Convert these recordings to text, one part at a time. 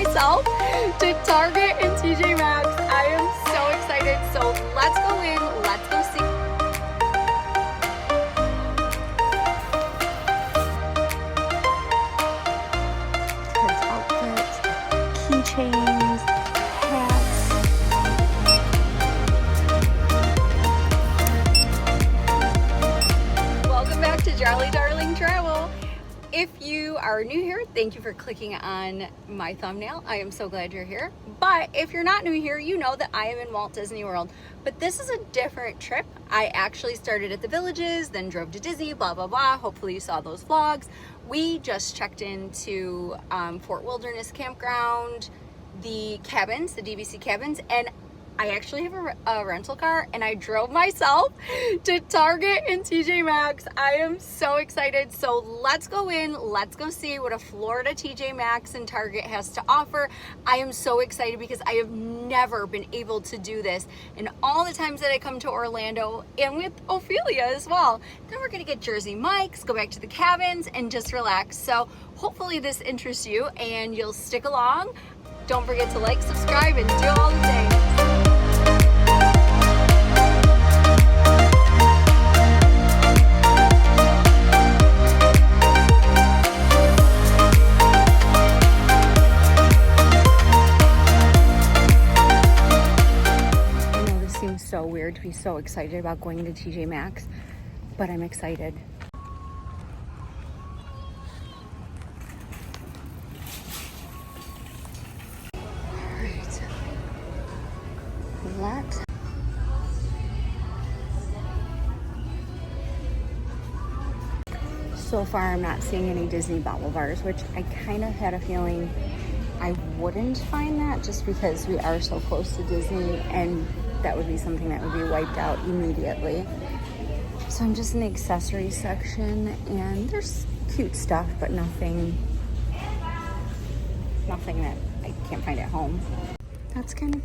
myself to Target and TJ Maxx. I am so excited. So let's go in, let's go see. Kids outfits, keychains, hats. Welcome back to Jolly Darling Travel. If you are new here, thank you for clicking on my thumbnail. I am so glad you're here. But if you're not new here, you know that I am in Walt Disney World. But this is a different trip. I actually started at the Villages, then drove to Disney, blah, blah, blah. Hopefully you saw those vlogs. We just checked into Fort Wilderness Campground, the cabins, the DVC cabins, and I actually have a rental car, and I drove myself to Target and TJ Maxx. I am so excited. So let's go in, let's go see what a Florida TJ Maxx and Target has to offer. I am so excited because I have never been able to do this. And all the times that I come to Orlando, and with Ophelia as well, then we're gonna get Jersey Mike's, go back to the cabins, and just relax. So hopefully this interests you and you'll stick along. Don't forget to like, subscribe, and do all the things. So weird to be so excited about going to TJ Maxx, but I'm excited. Alright. Let's so far I'm not seeing any Disney bobble bars, which I kind of had a feeling I wouldn't find that just because we are so close to Disney, and that would be something that would be wiped out immediately. So I'm just in the accessories section, and there's cute stuff, but nothing that I can't find at home. That's kind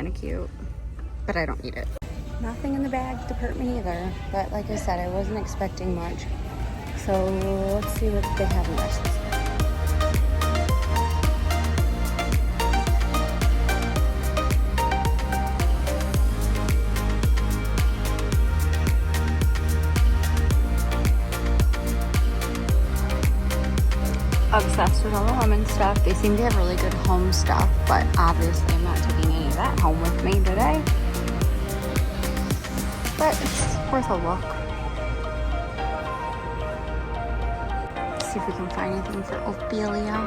of cute, but I don't need it. Nothing in the bag department either, but like I said, I wasn't expecting much. So let's see what they have in the rest of this. Obsessed with all the women's stuff. They seem to have really good home stuff, but obviously I'm not taking any of that home with me today. But it's worth a look. See if we can find anything for Ophelia.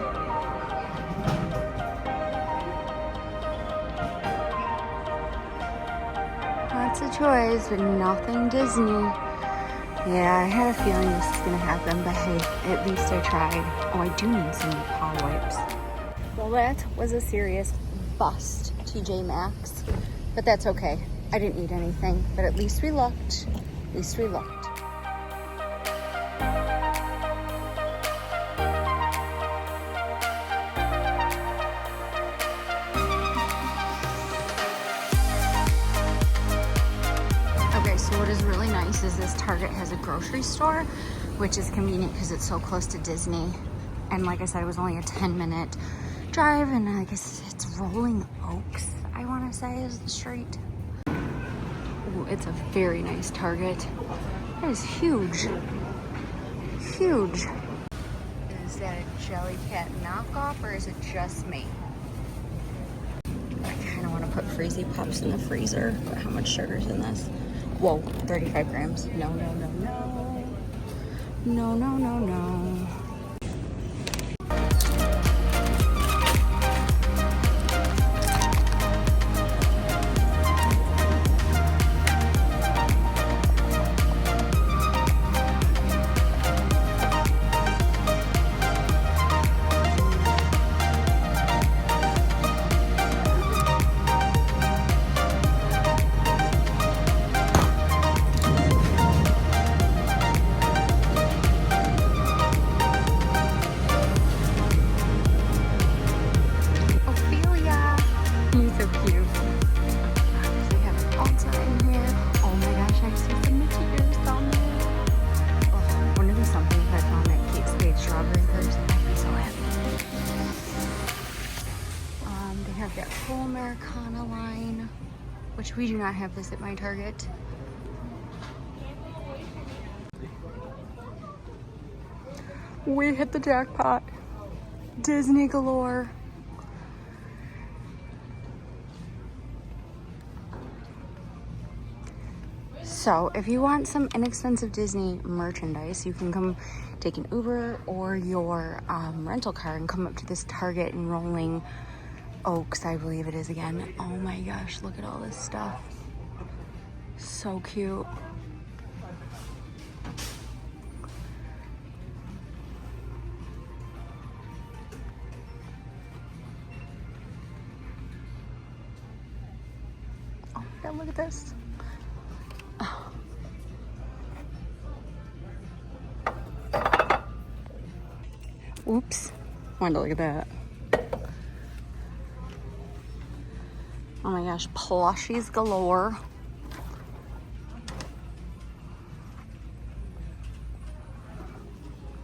Lots of toys, but nothing Disney. Yeah, I had a feeling this was gonna happen, but hey, at least I tried. Oh, I do need some paw wipes. Well, that was a serious bust, TJ Maxx, but that's okay. I didn't need anything, but at least we looked. At least we looked. So what is really nice is this Target has a grocery store, which is convenient because it's so close to Disney. And like I said, it was only a 10-minute drive, and I guess it's Rolling Oaks, I want to say, is the street. Ooh, it's a very nice Target. That is huge. Huge. Is that a Jellycat knockoff, or is it just me? I kind of want to put Freezy Pops in the freezer, but how much sugar's in this? Whoa, 35 grams. No, no, no, no. No, no, no, no. That full Americana line, which we do not have this at my Target. We hit the jackpot. Disney galore. So if you want some inexpensive Disney merchandise, you can come take an Uber or your rental car and come up to this Target in Rolling Oaks, I believe it is again. Oh my gosh, look at all this stuff. So cute. Oh my god, look at this. Oh. Oops. Wanted to look at that. Oh my gosh, plushies galore.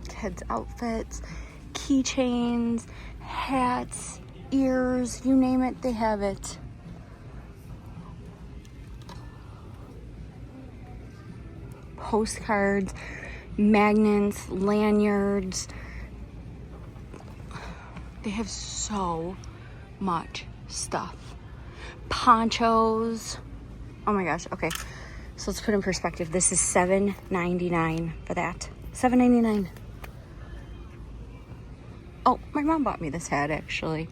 Kids' outfits, keychains, hats, ears, you name it, they have it. Postcards, magnets, lanyards. They have so much stuff. Ponchos. Oh my gosh, okay. So let's put in perspective. This is $7.99 for that. $7.99. Oh, my mom bought me this hat actually.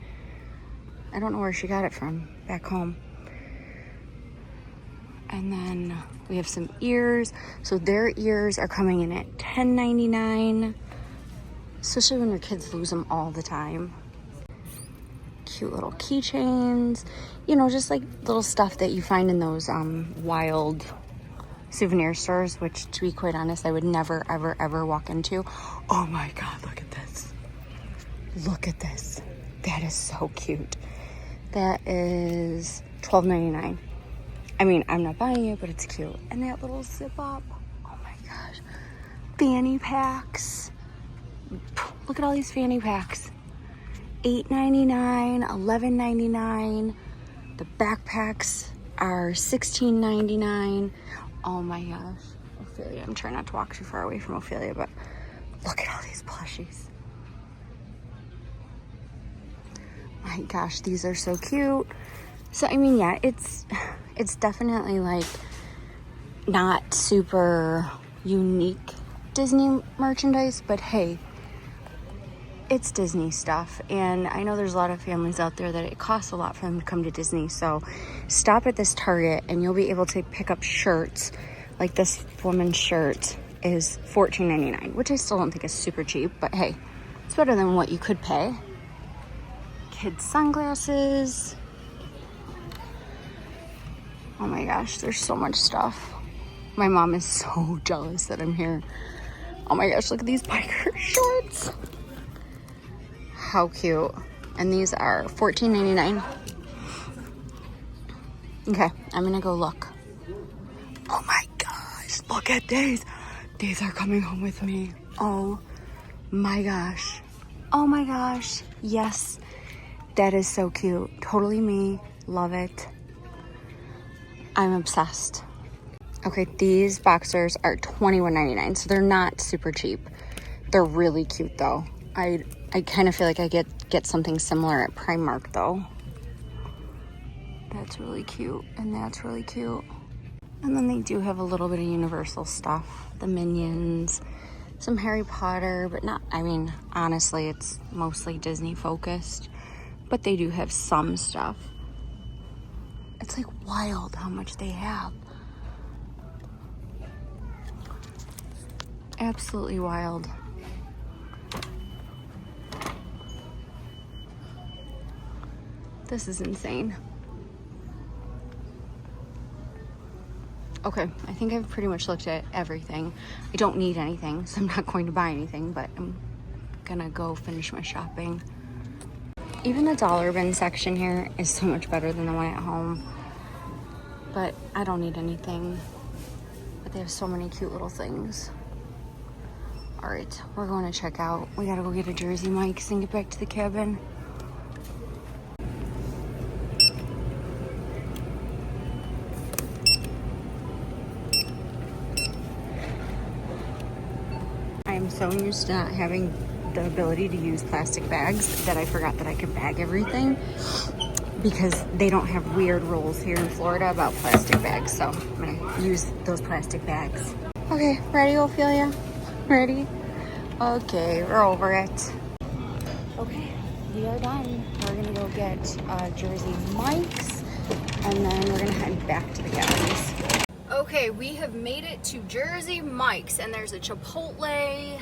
I don't know where she got it from back home. And then we have some ears. So their ears are coming in at $10.99. Especially when your kids lose them all the time. Cute little keychains. You know, just like little stuff that you find in those wild souvenir stores, which to be quite honest, I would never, ever, ever walk into. Oh my God, look at this. Look at this. That is so cute. That is $12.99. I mean, I'm not buying it, but it's cute. And that little zip up. Oh my gosh. Fanny packs. Look at all these fanny packs. $8.99, $11.99. The backpacks are $16.99. Oh my gosh. Ophelia, I'm trying not to walk too far away from Ophelia, but look at all these plushies. My gosh, these are so cute. So, I mean, yeah, it's definitely like not super unique Disney merchandise, but hey, it's Disney stuff. And I know there's a lot of families out there that it costs a lot for them to come to Disney. So stop at this Target and you'll be able to pick up shirts. Like this woman's shirt is $14.99, which I still don't think is super cheap, but hey, it's better than what you could pay. Kids' sunglasses. Oh my gosh, there's so much stuff. My mom is so jealous that I'm here. Oh my gosh, look at these biker shorts. How cute. And these are $14.99. Okay, I'm gonna go look. Oh my gosh, look at these. These are coming home with me. Oh my gosh. Oh my gosh. Yes, that is so cute. Totally me. Love it. I'm obsessed. Okay, these boxers are $21.99, so they're not super cheap. They're really cute though. I kind of feel like I get something similar at Primark though. That's really cute, and that's really cute. And then they do have a little bit of Universal stuff. The Minions, some Harry Potter, but not, I mean, honestly, it's mostly Disney focused. But they do have some stuff. It's like wild how much they have. Absolutely wild. This is insane. Okay, I think I've pretty much looked at everything. I don't need anything, so I'm not going to buy anything, but I'm gonna go finish my shopping. Even the dollar bin section here is so much better than the one at home. But I don't need anything. But they have so many cute little things. All right, we're going to check out. We gotta go get a Jersey Mike's and get back to the cabin. so used to not having the ability to use plastic bags that I forgot that I could bag everything, because they don't have weird rules here in Florida about plastic bags. So I'm gonna use those plastic bags. Okay, ready, Ophelia? Ready? Okay, we're over it. Okay, we are done. We're gonna go get Jersey Mike's, and then we're gonna head back to the galleries. Okay, we have made it to Jersey Mike's, and there's a Chipotle.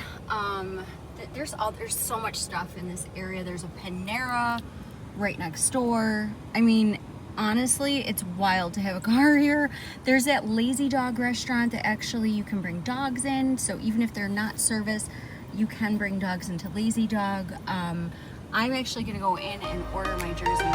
There's so much stuff in this area. There's a Panera right next door. I mean, honestly, it's wild to have a car here. There's that Lazy Dog restaurant that actually you can bring dogs in. So even if they're not service, you can bring dogs into Lazy Dog. I'm actually gonna go in and order my Jersey